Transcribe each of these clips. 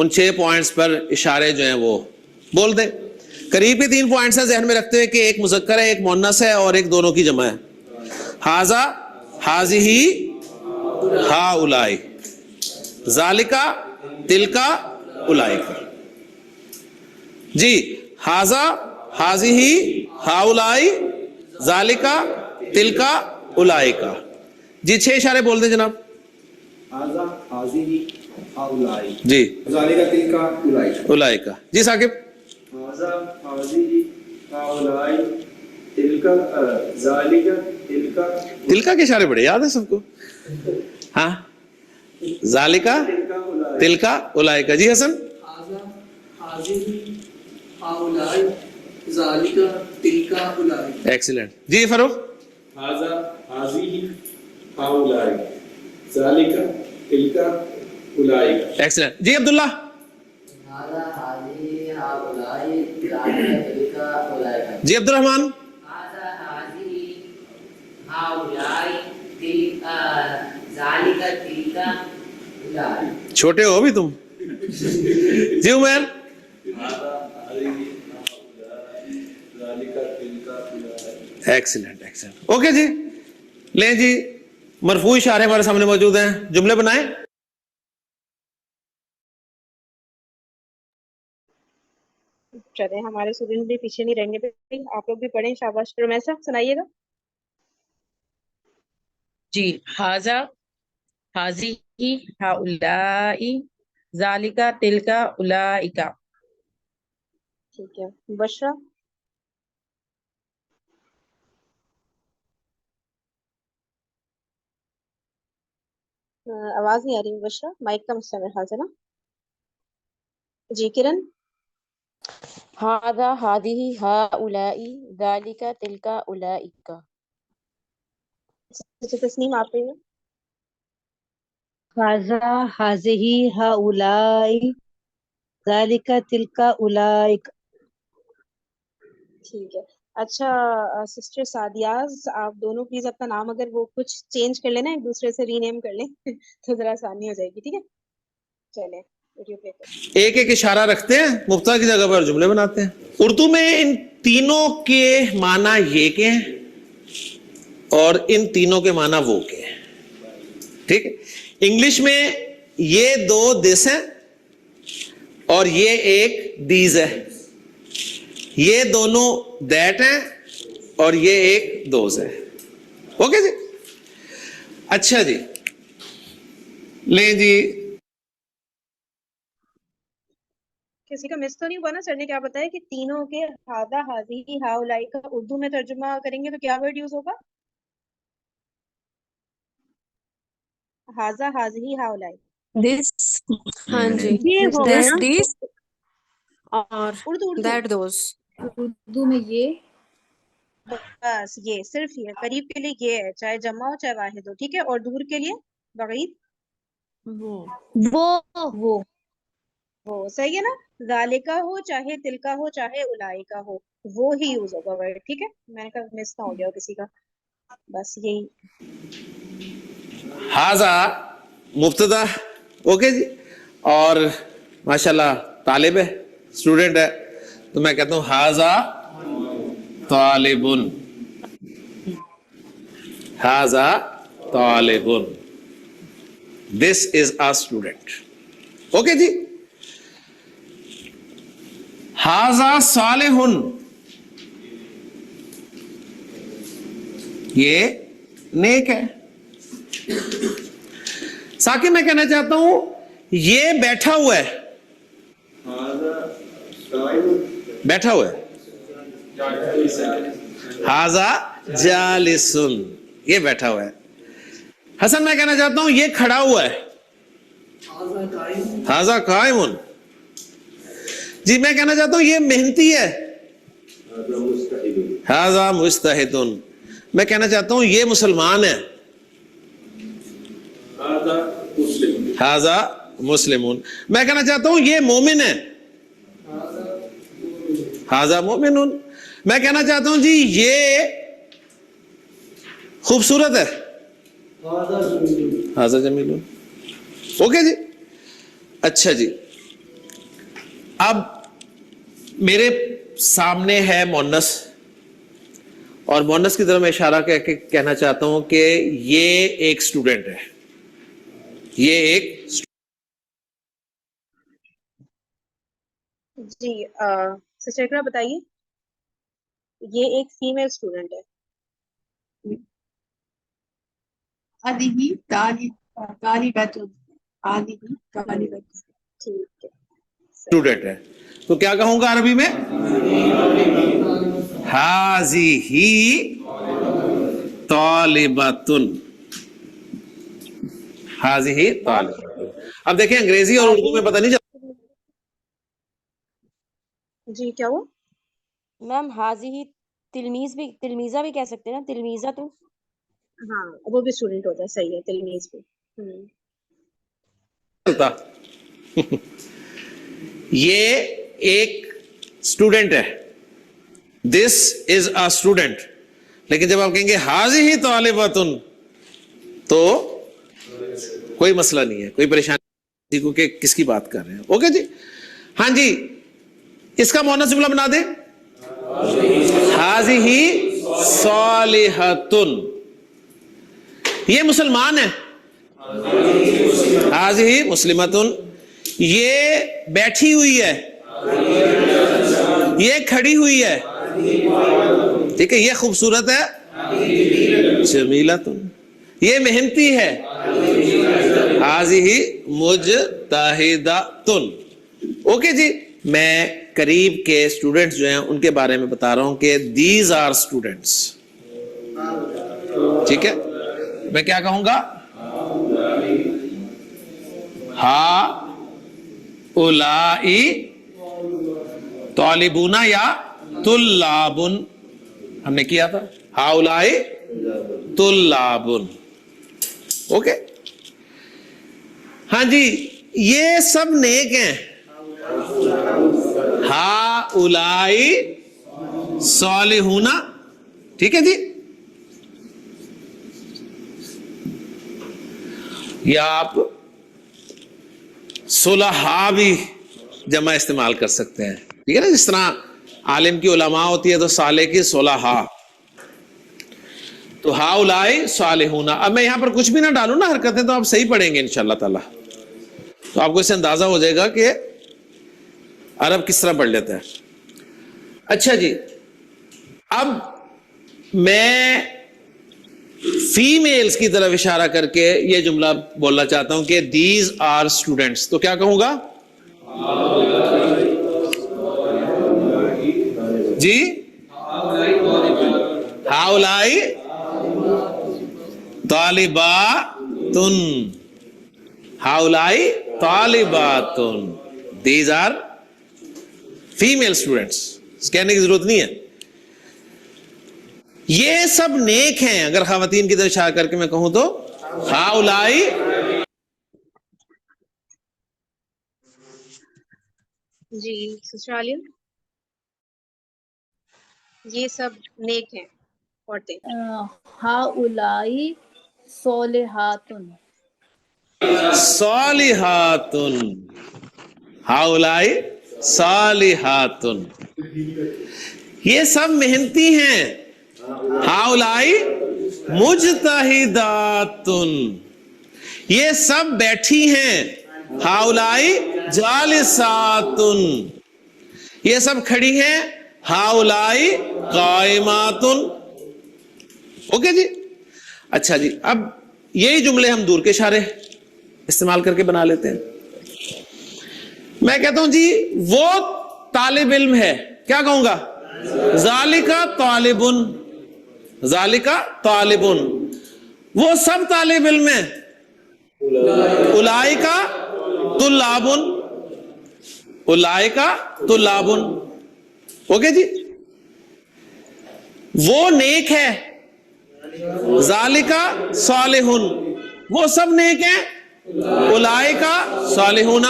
ان 6 points پر اشارے جو ہیں وہ بول دیں. قریب کے 3 پوائنٹس ہیں ذہن میں رکھتے ہوئے کہ ایک مذکر ہے، ایک مؤنث ہے اور ایک دونوں کی جمع ہے. ھذا، ھذہ، ھؤلاء، ذالک، تلک، اولئک. جی ھذا، ھذہ، ھؤلاء، ذالک، تلک، اولئک. جی 6 اشارے بول دیں جناب. ھذا، ھذہ، ھؤلاء، جی ذالک، تلک، اولئک. اولئک. جی ثاقب. ھذا، ھذہ، ھؤلاء، تلک، ذالک، تلک، تلکا کے اشارے بڑے یاد ہیں سب کو. ہاں ذالک، تلک، اولئک. جی حسن. ھذا، ھذہ، ھؤلاء، ذالک، تلک، اولئک. ایکسیلنٹ. جی فاروق. ھذا، ھذہ، ھؤلاء، ذالک، تلک، اولئک. ایکسیلنٹ. جی عبداللہ. ھذا، ھذہ، ھؤلاء، ذالک، تلک، اولئک. جی عبد الرحمن. ھذا، ھذہ، ھؤلاء، ذالک، تلک، اولئک. چھوٹے ہو بھی تم. جی عمیر. Excellent excellent. اوکے جی لیں جی مرفوع اشارے ہمارے سامنے موجود ہیں، جملے بنائیں. چلیں ہمارے اسٹوڈنٹ بھی پیچھے نہیں رہیں گے، آپ لوگ بھی پڑھیں. شاباش. رمیسا سنائیے گا. جی ھذا، ھذہ، ھؤلاء، ذالک، تلک، اولئک. ٹھیک ہے. بشرا. آواز نہیں آ رہی بشرا، مائک کا مسئلہ میرے خیال سے نا. جی کرن. ھذا، ھذہ، ھؤلاء، ذالک، تلک، اولئک. اچھا تسنیم آپ پہ. ھذا، ھذہ، ھؤلاء، ذالک، تلک، اولئک. ٹھیک ہے. اچھا سسٹر سعدیاز آپ دونوں پلیز اپنا نام اگر وہ کچھ چینج کر لینا، ایک دوسرے سے ری نیم کر لیں تو ذرا آسانی ہو جائے گی. ٹھیک ہے چلیں ویڈیو پلے کریں. ایک ایک اشارہ رکھتے ہیں، مبتدا کی جگہ پر جملے بناتے ہیں. اردو میں ان تینوں کے معنی یہ کے ہیں اور ان تینوں کے معنی وہ کے ہیں. ٹھیک ہے. انگلش میں یہ 2 دس ہیں اور یہ ایک دیز ہے. یہ دونوں دیٹ ہیں اور یہ ایک دوز ہے. اوکے جی. اچھا جی لیں جی. کسی کا مس تو نہیں ہوا نا؟ سر نے کیا بتایا کہ تینوں کے ھذا، ھذہ، ھؤلاء کا اردو میں ترجمہ کریں گے تو کیا ورڈ یوز ہوگا؟ ھذا، ھذہ، ھؤلاء. دس. ہاں جی. یہ ہو دس گیا. دیس اور اردو دیٹ دوز. اردو میں یہ بس یہ صرف یہ قریب کے لیے یہ ہے، چاہے جمع ہو چاہے واحد ہو. ٹھیک ہے. اور دور کے لیے بعید وہ وہ صحیح ہے نا. ذالکا ہو چاہے تلکا ہو چاہے اولائکا ہو وہ ہی یوز ہوگا ورڈ. ٹھیک ہے. میں نے کہا مس نہ ہو گیا ہو کسی کا. بس یہی. ھذا مبتدا. اوکے جی. اور ماشاءاللہ طالب ہے، اسٹوڈنٹ ہے، تو میں کہتا ہوں ھذا طالب. ھذا طالب. دس از اے اسٹوڈنٹ. اوکے جی. ھذا صالح. یہ نیک ہے. ساکن میں کہنا چاہتا ہوں یہ بیٹھا ہوا ہے. بیٹھا ہوا ہے. ھذا جالس. یہ بیٹھا ہوا ہے. حسن میں کہنا چاہتا ہوں یہ کھڑا ہوا ہے. ھذا قائم. جی میں کہنا چاہتا ہوں یہ محنتی ہے. ھذا مجتہد. میں کہنا چاہتا ہوں یہ مسلمان ہے. ھذا مسلم. میں کہنا چاہتا ہوں یہ مومن ہے. ھذا مومن. میں کہنا چاہتا ہوں جی یہ خوبصورت ہے. ھذا جمیل. اوکے جی. اچھا جی اب میرے سامنے ہے مونس، اور مونس کی طرف میں اشارہ کر کے کہنا چاہتا ہوں کہ یہ ایک اسٹوڈنٹ ہے، یہ ایک جی سسٹر اقرا بتائیے. یہ ایک فیمیل اسٹوڈنٹ ہے. هذه طالبة. هذه طالبة. ٹھیک ہے. اسٹوڈنٹ ہے، تو کیا کہوں گا عربی میں؟ ہذہ طالبۃ، ہذہ طالبۃ. اب دیکھیں انگریزی اور اردو میں پتہ نہیں چلتا. جی کیا ہوا؟ میم حاضی تلمیذ بھی، تلمیزہ بھی کہہ سکتے ہیں نا، تلمیزہ تو. ہاں وہ بھی اسٹوڈنٹ ہوتا ہے، صحیح ہے، تلمیذ بھی. یہ ایک اسٹوڈنٹ ہے، دس از اے اسٹوڈنٹ. لیکن جب آپ کہیں گے ہذہ طالبۃ تو کوئی مسئلہ نہیں ہے، کوئی پریشانی کو کہ کس کی بات کر رہے ہیں. اوکے جی. ہاں جی، اس کا مؤنث جملہ بنا دیں. ہذہ صالحۃ، یہ مسلمان ہے. ہذہ مسلمۃ، یہ بیٹھی ہوئی ہے، یہ کھڑی ہوئی ہے. ٹھیک ہے، یہ خوبصورت ہے، جمیلۃ، یہ محنتی ہے. ہذہ مجتہدۃ. اوکے جی. میں قریب کے اسٹوڈنٹس جو ہیں ان کے بارے میں بتا رہا ہوں کہ دیز آر اسٹوڈنٹس. ٹھیک ہے، میں کیا کہوں گا؟ ہا اولائی طالبون یا طلابن، ہم نے کیا تھا ہا اولائی طلابن. اوکے. ہاں جی، یہ سب نیک ہیں. ہا اولائی صالحون. ٹھیک ہے جی. یا آپ صلحاء بھی جمع استعمال کر سکتے ہیں. ٹھیک ہے نا، جس طرح عالم کی علماء ہوتی ہے تو صالح کی صلحاء. تو ہا اولائی صالحون. اب میں یہاں پر کچھ بھی نہ ڈالوں نا حرکتیں، تو آپ صحیح پڑھیں گے انشاءاللہ تعالی. تو آپ کو اس سے اندازہ ہو جائے گا کہ عرب کس طرح پڑھ لیتا ہے. اچھا جی، اب میں فیمیلز کی طرف اشارہ کر کے یہ جملہ بولنا چاہتا ہوں کہ دیز آر اسٹوڈنٹس. تو کیا کہوں گا؟ جی ہاؤلائی طالباتن، ہاؤلائی طالباتن. These are female students. کہنے کی ضرورت نہیں ہے. یہ سب نیک ہیں. اگر خواتین کی طرف اشارہ کر کے میں کہوں تو ہاؤلائی. جی سسٹر عالیہ، یہ سب نیک ہیں عورتیں. ہؤلائی صالحات. صالحات، ہاؤلائی صالحات. یہ سب محنتی ہیں. ہاؤلائی مجتہدات، یہ سب بیٹھی ہیں. ہاؤلائی جالسات، یہ سب کھڑی ہیں. ہاؤلائی قائمات. اوکے جی. اچھا جی، اب یہی جملے ہم دور کے اشارے استعمال کر کے بنا لیتے ہیں. میں کہتا ہوں جی وہ طالب علم ہے. کیا کہوں گا؟ ذالکا طالبن، ذالکا طالبن. وہ سب طالب علم ہیں. اولئک طلابن، اولئک طلابن. اوکے جی. وہ نیک ہے. ذالکا صالحن، وہ سب نیک ہیں. اولئک صالحون.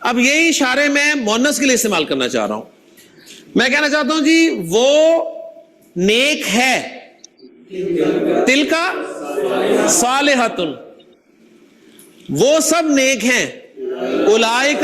اب یہی اشارے میں مؤنث کے لیے استعمال کرنا چاہ رہا ہوں. میں کہنا چاہتا ہوں جی وہ نیک ہے. تلکا صالحۃ، وہ سب نیک ہیں. اولئک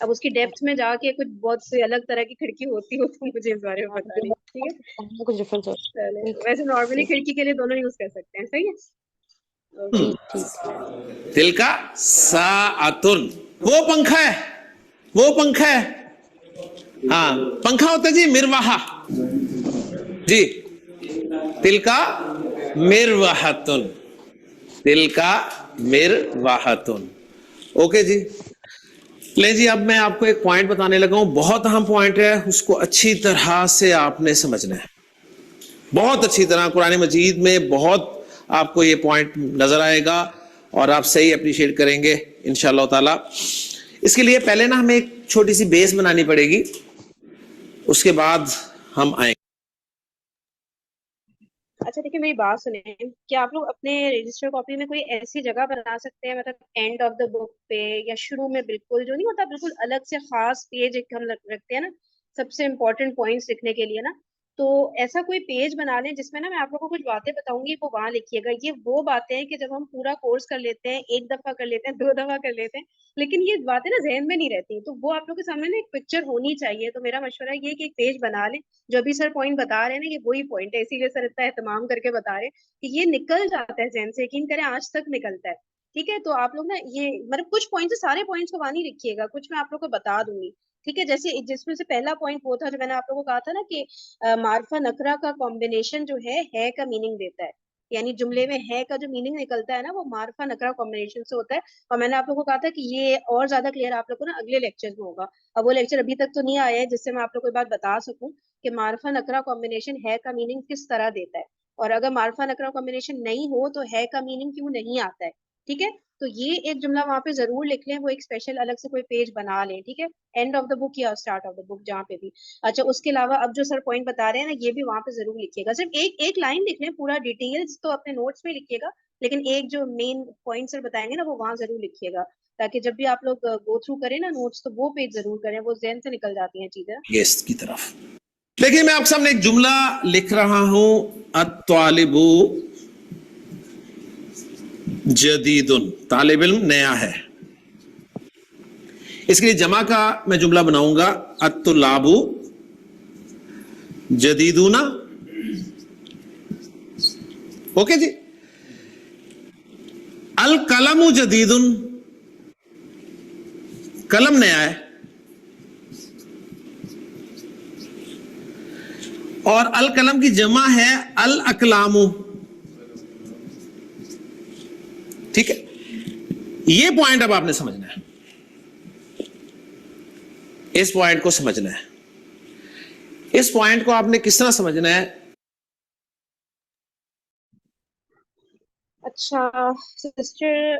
اب اس کی ڈیپتھ میں جا کے کچھ بہت سی الگ طرح کی کھڑکی ہوتی ہو تو مجھے اس بارے میں پتا نہیں. ٹھیک ہے, کچھ ڈفرینس ہو. چلے ویسے نارملی کھڑکی کے لیے دونوں یوز کر سکتے ہیں. صحیح ہے. جی ٹھیک. تل کا ساعتن, وہ پنکھا ہے, وہ پنکھا ہے. ہاں پنکھا ہوتا ہے جی مروحہ. جی تل کا مروحتن, تل کا مروحتن. اوکے جی. لیں جی اب میں آپ کو ایک پوائنٹ بتانے لگا ہوں, بہت اہم پوائنٹ ہے, اس کو اچھی طرح سے آپ نے سمجھنا ہے, بہت اچھی طرح. قرآن مجید میں بہت آپ کو یہ پوائنٹ نظر آئے گا اور آپ صحیح اپریشیٹ کریں گے انشاءاللہ تعالی. اس کے لیے پہلے نا ہمیں ایک چھوٹی سی بیس بنانی پڑے گی, اس کے بعد ہم آئیں. اچھا دیکھیے میری بات سنیں, کیا آپ لوگ اپنے رجسٹر کاپی میں کوئی ایسی جگہ بنا سکتے ہیں, مطلب اینڈ آف دا بک پہ یا شروع میں, بالکل جو نہیں ہوتا بالکل الگ سے خاص پیج ایک ہم رکھتے ہیں نا سب سے امپورٹنٹ پوائنٹس لکھنے کے لیے نا, تو ایسا کوئی پیج بنا لیں جس میں نا میں آپ لوگوں کو کچھ باتیں بتاؤں گی وہ وہاں لکھیے گا. یہ وہ باتیں ہیں کہ جب ہم پورا کورس کر لیتے ہیں, ایک دفعہ کر لیتے ہیں, 2 دفعہ کر لیتے ہیں, لیکن یہ باتیں نا ذہن میں نہیں رہتی, تو وہ آپ لوگوں کے سامنے نا ایک پکچر ہونی چاہیے. تو میرا مشورہ یہ کہ ایک پیج بنا لیں, جو ابھی سر پوائنٹ بتا رہے ہیں نا یہ وہی پوائنٹ ہے, اسی لیے سر اتنا اہتمام کر کے بتا رہے ہیں کہ یہ نکل جاتا ہے ذہن سے, یقین کریں آج تک نکلتا ہے. ٹھیک ہے, تو آپ لوگ نا یہ مطلب کچھ پوائنٹس, سارے پوائنٹس کو وہاں نہیں لکھیے گا, کچھ میں آپ لوگ کو بتا دوں گی. ٹھیک ہے, جیسے جس میں سے پہلا پوائنٹ وہ تھا جو میں نے آپ لوگوں کو کہا تھا نا کہ معرفہ نکرہ کا کمبینیشن جو ہے کا میننگ دیتا ہے, یعنی جملے میں ہے کا جو میننگ نکلتا ہے نا وہ معرفہ نکرہ کمبینیشن سے ہوتا ہے. اور میں نے آپ لوگوں کو کہا تھا کہ یہ اور زیادہ کلیئر آپ لوگوں کو نا اگلے لیکچر میں ہوگا. اب وہ لیکچر ابھی تک تو نہیں آیا ہے جس سے میں آپ لوگ کو یہ بات بتا سکوں کہ معرفہ نکرہ کمبینیشن ہے کا میننگ کس طرح دیتا ہے, اور اگر معرفہ نکرہ کمبینیشن نہیں ہو تو ہے کا میننگ کیوں نہیں آتا ہے. ٹھیک ہے, تو یہ ایک جملہ وہاں پہ ضرور لکھ لیں, وہ ایک اسپیشل الگ سے کوئی پیج بنا لیں. ٹھیک ہے, اینڈ آف دا بک یا اسٹارٹ آف دا بک جہاں پہ بھی. اچھا اس کے علاوہ اب جو سر پوائنٹ بتا رہے ہیں نا یہ بھی وہاں پہ ضرور لکھیے گا. صرف ایک لائن لکھ لیں, پورا ڈیٹیلز تو اپنے نوٹس میں لکھیے گا, لیکن ایک جو مین پوائنٹ سر بتائیں گے نا وہ وہاں ضرور لکھیے گا, تاکہ جب بھی آپ لوگ گو تھرو کریں نا نوٹس تو وہ پیج ضرور کریں, وہ ذہن سے نکل جاتی ہیں چیزیں. گیسٹ کی طرف دیکھیے, میں آپ کے سامنے ایک جملہ لکھ رہا ہوں, الطالب جدید, طالب علم نیا ہے. اس کے لیے جمع کا میں جملہ بناؤں گا الطلاب جدیدون. اوکے جی. القلم جدید, قلم نیا ہے. اور القلم کی جمع ہے الاقلام. ٹھیک ہے, یہ پوائنٹ اب آپ نے سمجھنا ہے, اس پوائنٹ کو سمجھنا ہے. اس پوائنٹ کو آپ نے کس طرح سمجھنا ہے؟ اچھا سسٹر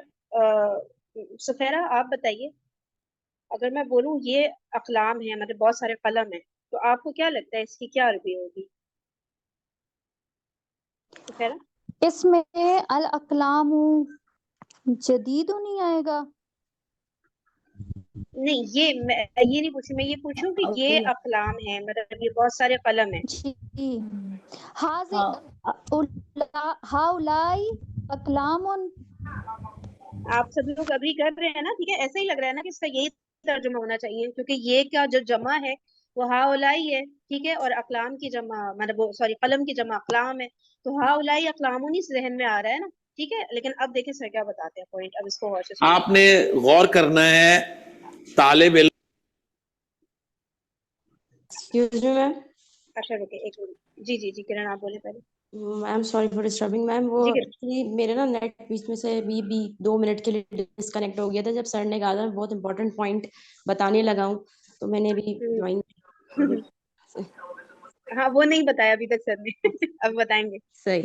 سفیرہ آپ بتائیے, اگر میں بولوں یہ اقلام ہے, مطلب بہت سارے قلم ہیں, تو آپ کو کیا لگتا ہے اس کی کیا عربی ہوگی؟ سفیرہ اس میں الاقلام جدید نہیں آئے گا؟ نہیں, یہ نہیں پوچھی, میں یہ پوچھوں کہ یہ اقلام ہے, مطلب یہ بہت سارے قلم ہیں. جی ہاؤلائی اقلام. آپ سب لوگ ابھی کر رہے ہیں نا, ٹھیک ہے, ایسا ہی لگ رہا ہے نا کہ اس کا یہی ترجمہ ہونا چاہیے, کیونکہ یہ کا جو جمع ہے وہ ہاؤلائی ہے. ٹھیک ہے, اور اقلام کی جمع مطلب سوری قلم کی جمع اقلام ہے, تو ہاؤلائی اقلام نہیں ذہن میں آ رہا ہے نا. ٹھیک ہے, لیکن اب دیکھیں سر کیا بتاتے ہیں پوائنٹ, اب اس کو غور سے سنیں. آپ نے غور کرنا ہے, طالب علم. ایکسکیوز می میم. اچھا رکے ایک منٹ, جی کرن آپ بولیں پہلے. میم سوری فار ڈسٹربنگ میم, وہ ایکچولی میرے نا نیٹ بیچ میں سے بھی 2 منٹ کے لیے ڈسکنیکٹ ہو گیا تھا جب سر نے کہا تھا بہت امپورٹنٹ پوائنٹ بتانے لگا ہوں, تو میں نے بھی جوائن. ہاں وہ نہیں بتایا ابھی تک سر نے, اب بتائیں گے. صحیح,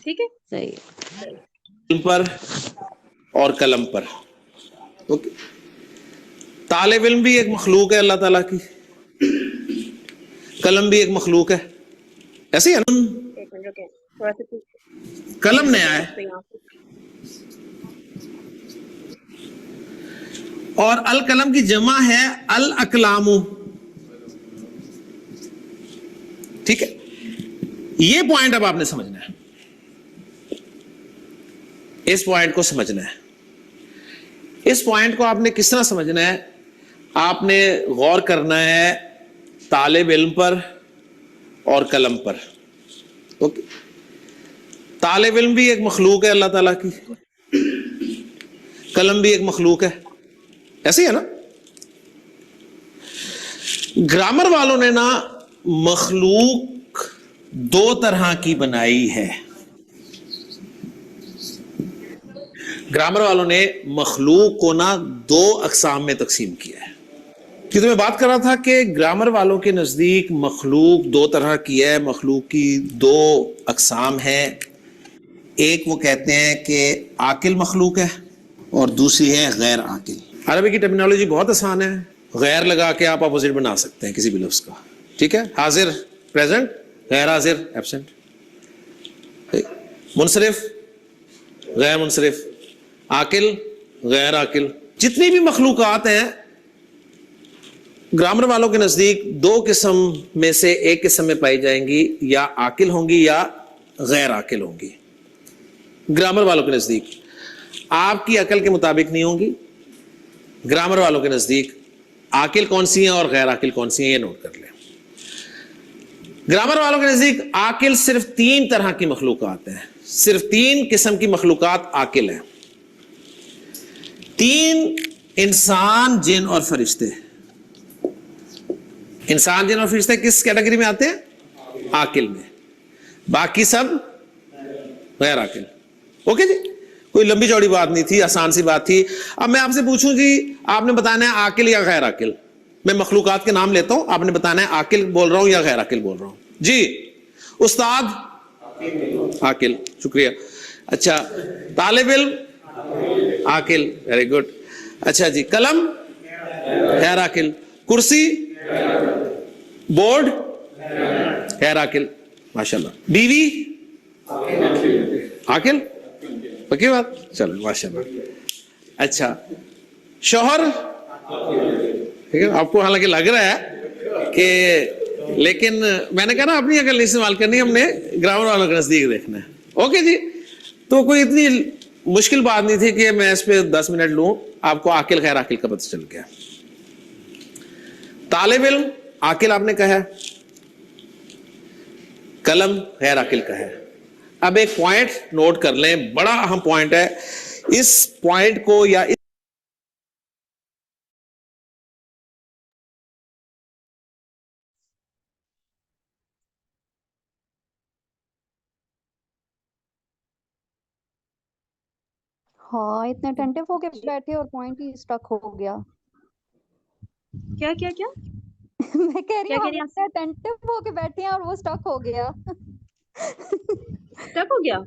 ٹھیک ہے, صحیح. پر اور قلم پر. اوکے, طالب علم بھی ایک مخلوق ہے اللہ تعالیٰ کی, قلم بھی ایک مخلوق ہے, ایسے ہی ہے نا. ایک منٹ رکے تھوڑا سا, قلم نیا ہے اور القلم کی جمع ہے الاقلام. ٹھیک ہے, یہ پوائنٹ اب آپ نے سمجھنا ہے, اس پوائنٹ کو سمجھنا ہے. اس پوائنٹ کو آپ نے کس طرح سمجھنا ہے؟ آپ نے غور کرنا ہے طالب علم پر اور قلم پر. اوکے, طالب علم بھی ایک مخلوق ہے اللہ تعالیٰ کی, قلم بھی ایک مخلوق ہے, ایسے ہی ہے نا. گرامر والوں نے نا مخلوق دو طرح کی بنائی ہے. گرامر والوں نے مخلوق کو نا دو اقسام میں تقسیم کیا ہے. کہ تو میں بات کر رہا تھا کہ گرامر والوں کے نزدیک مخلوق دو طرح کی ہے, مخلوق کی دو اقسام ہیں. ایک وہ کہتے ہیں کہ عاقل مخلوق ہے اور دوسری ہے غیر عاقل. عربی کی ٹرمینالوجی بہت آسان ہے, غیر لگا کے آپ اپوزٹ بنا سکتے ہیں کسی بھی لفظ کا. ٹھیک ہے, حاضر پریزنٹ, غیر حاضر ایبسنٹ, منصرف غیر منصرف, عاقل غیر عاقل. جتنی بھی مخلوقات ہیں گرامر والوں کے نزدیک دو قسم میں سے ایک قسم میں پائی جائیں گی, یا عاقل ہوں گی یا غیر عاقل ہوں گی. گرامر والوں کے نزدیک آپ کی عقل کے مطابق نہیں ہوں گی. گرامر والوں کے نزدیک عاقل کون سی ہیں اور غیر عاقل کون سی ہیں, یہ نوٹ کر لیں. گرامر والوں کے نزدیک عاقل صرف تین طرح کی مخلوقات ہیں, صرف تین قسم کی مخلوقات عاقل ہیں. تین, انسان, جن اور فرشتے. انسان, جن اور فرشتے کس کیٹیگری میں آتے ہیں؟ عاقل میں. باقی سب غیر عاقل. اوکے جی, کوئی لمبی چوڑی بات نہیں تھی, آسان سی بات تھی. اب میں آپ سے پوچھوں جی, آپ نے بتانا ہے عاقل یا غیر عاقل. میں مخلوقات کے نام لیتا ہوں, آپ نے بتانا ہے عاقل بول رہا ہوں یا غیر عاقل بول رہا ہوں. جی استاد عاقل, شکریہ. اچھا, طالب علم عاقل, ویری گڈ. اچھا جی, قلم غیر عاقل, کرسی بورڈ غیر عاقل, ماشاءاللہ. بیوی عاقل, پکی بات, چلو ماشاءاللہ. اچھا, شوہر, آپ کو حالانکہ لگ رہا ہے کہ, لیکن میں نے کہا نا اپنی عقل نہیں استعمال کرنی, ہم نے گرامر والوں کے نزدیک دیکھنا ہے. اوکے جی, تو کوئی اتنی مشکل بات نہیں تھی کہ میں اس پہ 10 منٹ لوں, آپ کو عاقل غیر عاقل کا پتہ چل گیا. طالب علم عاقل آپ نے کہا ہے, قلم غیر عاقل کا ہے. اب ایک پوائنٹ نوٹ کر لیں, بڑا اہم پوائنٹ ہے. اس پوائنٹ کو یا ہاں اتنے اٹینٹو ہو کے بیٹھے اور پوائنٹ ہی اسٹک ہو گیا. کیا کیا کیا میں کہہ رہی کیا ہوں کہہ ہم رہی ہیں اتنے اٹینٹو ہو کے بیٹھے ہیں اور وہ اسٹک ہو گیا. اسٹک ہو گیا؟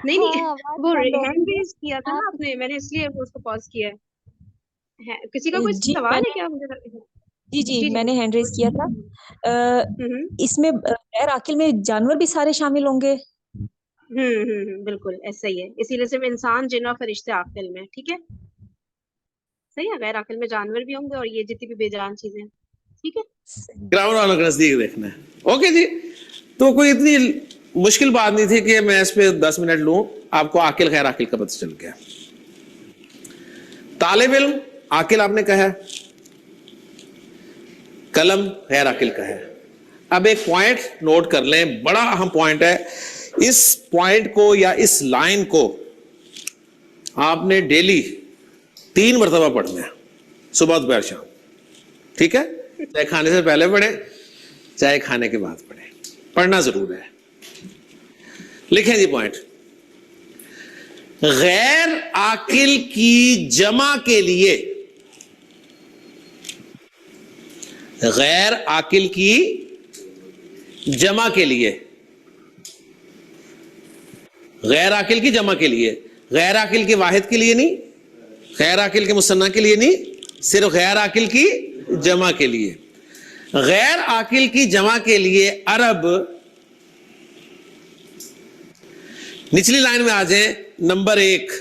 نہیں نہیں, ہاں آواز وہ بند ہو ہینڈ گئی ریز کیا تھا نا آپ. آپ نے, میں نے اس لیے اس کو پاز کیا ہے. کسی کا کوئی جی سوال میں ہے نے کیا مجھے؟ جی جی جی جی میں نے ہینڈ ریز کیا تھا. اس میں غیر عاقل میں جانور بھی سارے شامل ہوں گے؟ بالکل ایسا ہی ہے, اسی لیے صرف انسان, جن اور فرشتے عاقل میں. ٹھیک ہے, صحیح ہے. غیر عاقل میں جانور بھی ہوں گے اور یہ جتنی بھی بے جان چیزیں. ٹھیک ہے, گرامر والوں کے نزدیک دیکھنا ہے. اوکے جی, تو کوئی اتنی مشکل بات نہیں تھی کہ میں اس پہ 10 منٹ لوں, آپ کو عاقل غیر عاقل کا پتہ چل گیا. طالب علم عاقل آپ نے کہا ہے, قلم غیر عاقل کا ہے. اب ایک پوائنٹ نوٹ کر لیں, بڑا اہم پوائنٹ ہے. اس پوائنٹ کو یا اس لائن کو آپ نے ڈیلی 3 مرتبہ پڑھنا ہے, صبح دوپہر شام. ٹھیک ہے, چاہے کھانے سے پہلے پڑھیں چاہے کھانے کے بعد پڑھیں, پڑھنا ضرور ہے. لکھیں جی پوائنٹ, غیر عاقل کی جمع کے لیے, غیر عاقل کی جمع کے لیے, غیر عاقل کی جمع کے لیے, غیر عاقل کے واحد کے لیے نہیں, غیر عاقل کے مثنیٰ کے لیے نہیں, صرف غیر عاقل کی جمع کے لیے. غیر عاقل کی جمع کے لیے عرب, نچلی لائن میں آ جائیں. نمبر 1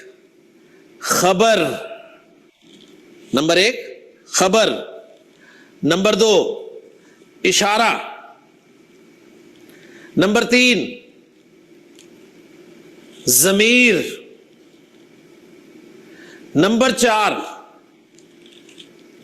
خبر, نمبر 1 خبر, نمبر 2 اشارہ, نمبر 3 ضمیر, نمبر 4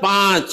5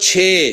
6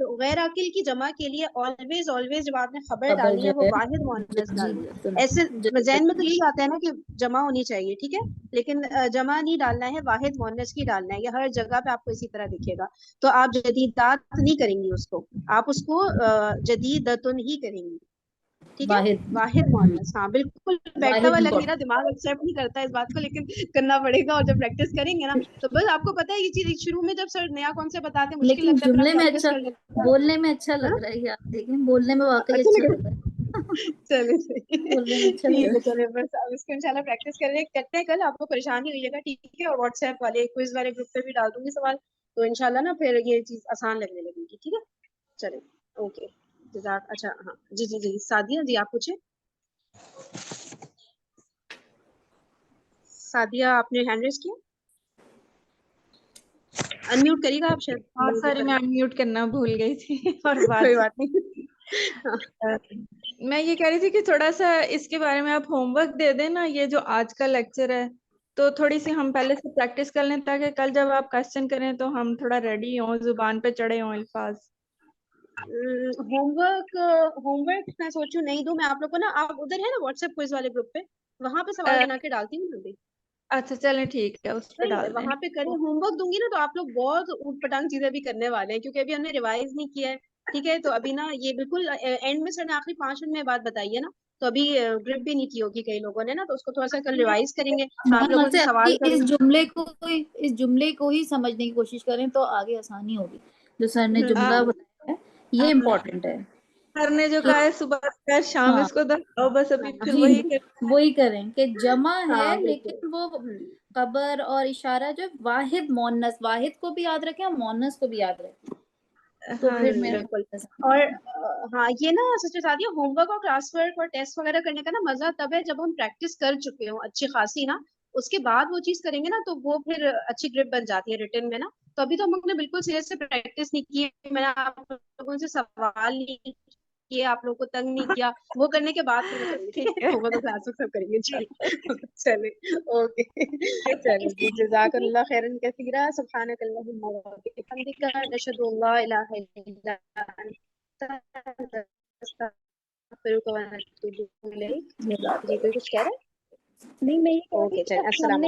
تو غیر عاقل کی جمع کے لیے always always جب آپ نے خبر ڈالنی ہے وہ واحد مؤنث ڈالنی ہے. ایسے ذہن میں تو یہی آتا ہے نا کہ جمع ہونی چاہیے, ٹھیک ہے, لیکن جمع نہیں ڈالنا ہے, واحد مؤنث کی ڈالنا ہے. یہ ہر جگہ پہ آپ کو اسی طرح دکھے گا. تو آپ جدیدات نہیں کریں گی اس کو, آپ اس کو جدیدتن ہی کریں گی, ٹھیک ہے, واحد مؤنث. ہاں بالکل بیٹھا ہوا لگ نہیں رہا, دماغ ایکسپٹ نہیں کرتا اس بات کو, لیکن کرنا پڑے گا. اور جب پریکٹس کریں گے نا تو بس آپ کو پتہ ہے یہ چیز شروع میں جب سر نیا کانسیپٹ بتاتے ہیں مشکل لیکن لگتا ہے, جملے میں پریکٹس اچھا کر لیتے بولنے میں اچھا لگ رہا ہے یہ, آپ دیکھیں بولنے میں واقعی اچھا اچھا لگ لگ رہا ہے. چلے صحیح, بولنے میں اچھا لگ ٹھیک رہا ہے, چلے بس اب اس کو انشاءاللہ پریکٹس کرتے ہیں کل. آپ کو پریشان نہیں ہوئیے گا, ٹھیک ہے, اور واٹس ایپ والے کوئز والے گروپ پہ بھی ڈال دوں گی سوال, تو انشاءاللہ نا پھر یہ چیز آسان لگنے لگے گی, ٹھیک ہے. چلے اوکے جزاک. اچھا ہاں جی جی جی سعدیہ جی آپ پوچھیں. سعدیہ آپ نے ہینڈ ریز کیا, انمیوٹ کریے گا آپ شاید. ہاں سوری میں انمیوٹ کرنا بھول گئی تھی اور کوئی بات نہیں. میں یہ کہہ رہی تھی کہ تھوڑا سا اس کے بارے میں آپ ہوم ورک دے دیں نا, یہ جو آج کا لیکچر ہے تو تھوڑی سی ہم پہلے سے پریکٹس کر لیں تاکہ کل جب آپ کوسچن کریں تو ہم تھوڑا ریڈی ہوں, زبان پہ چڑھے ہوں الفاظ. ہوم ورک میں سوچوں نہیں دوں میں آپ لوگ کو نا, آپ ادھر ہے نا واٹس ایپ کوئز والے گروپ پہ, وہاں پہ سوال بنا کے ڈالتی ہوں ابھی. اچھا چلیں ٹھیک ہے, اس پہ ڈال دیں. وہاں پہ کریں, ہوم ورک دوں گی نا تو آپ لوگ بہت اوٹ پٹانگ چیزیں بھی کرنے والے ہیں, کیونکہ ابھی ہم نے ریوائز نہیں کیا ہے, ٹھیک ہے. تو ابھی نا یہ بالکل اینڈ میں سر نے آخری 5 منٹ میں بات بتائی ہے نا, تو ابھی گرپ بھی نہیں کی ہوگی کئی لوگوں نے نا, تو اس کو تھوڑا سا کل ریوائز کریں گے, آپ لوگوں سے سوال کریں. اس جملے کو ہی سمجھنے کی کوشش کریں تو آگے آسانی ہوگی. جو سر نے جملہ بتایا ہے یہ امپورٹنٹ ہے. سر نے جو کہا ہے صبح شام اس کو دہراؤ, بس ابھی پھر وہی کریں کہ جمع ہے لیکن وہ خبر اور اشارہ جو واحد مؤنث, واحد کو بھی یاد رکھیں اور مؤنث کو بھی یاد رکھیں. تو پھر بالکل. اور ہاں یہ نا سچ بتا دیا, ہوم ورک اور کلاس ورک اور ٹیسٹ وغیرہ کرنے کا نا مزہ تب ہے جب ہم پریکٹس کر چکے ہوں اچھی خاصی نا, اس کے بعد وہ چیز کریں گے نا تو وہ پھر اچھی گرپ بن جاتی ہے ریٹن میں نا. تو ابھی تو ہم لوگوں نے بالکل سیریس سے پریکٹس نہیں کی ہے, میں نے آپ لوگوں سے سوال نہیں کیے, آپ لوگوں کو تنگ نہیں کیا, وہ کرنے کے بعد پھر میں کروں گی, ٹھیک ہے, وہ تو کلاس ورک سب کریں گے. چلے اوکے, چلے جی, جزاک اللہ خیرا کثیرا, سبحانک اللہم وبحمدک, نشہد ان لا الہ الا انت, نستغفرک ونتوب الیک. جی کوئی کچھ کہہ رہا ہے؟ نہیں میں یہ کہہ رہی اوکے تھی چلیں, السلام علیکم.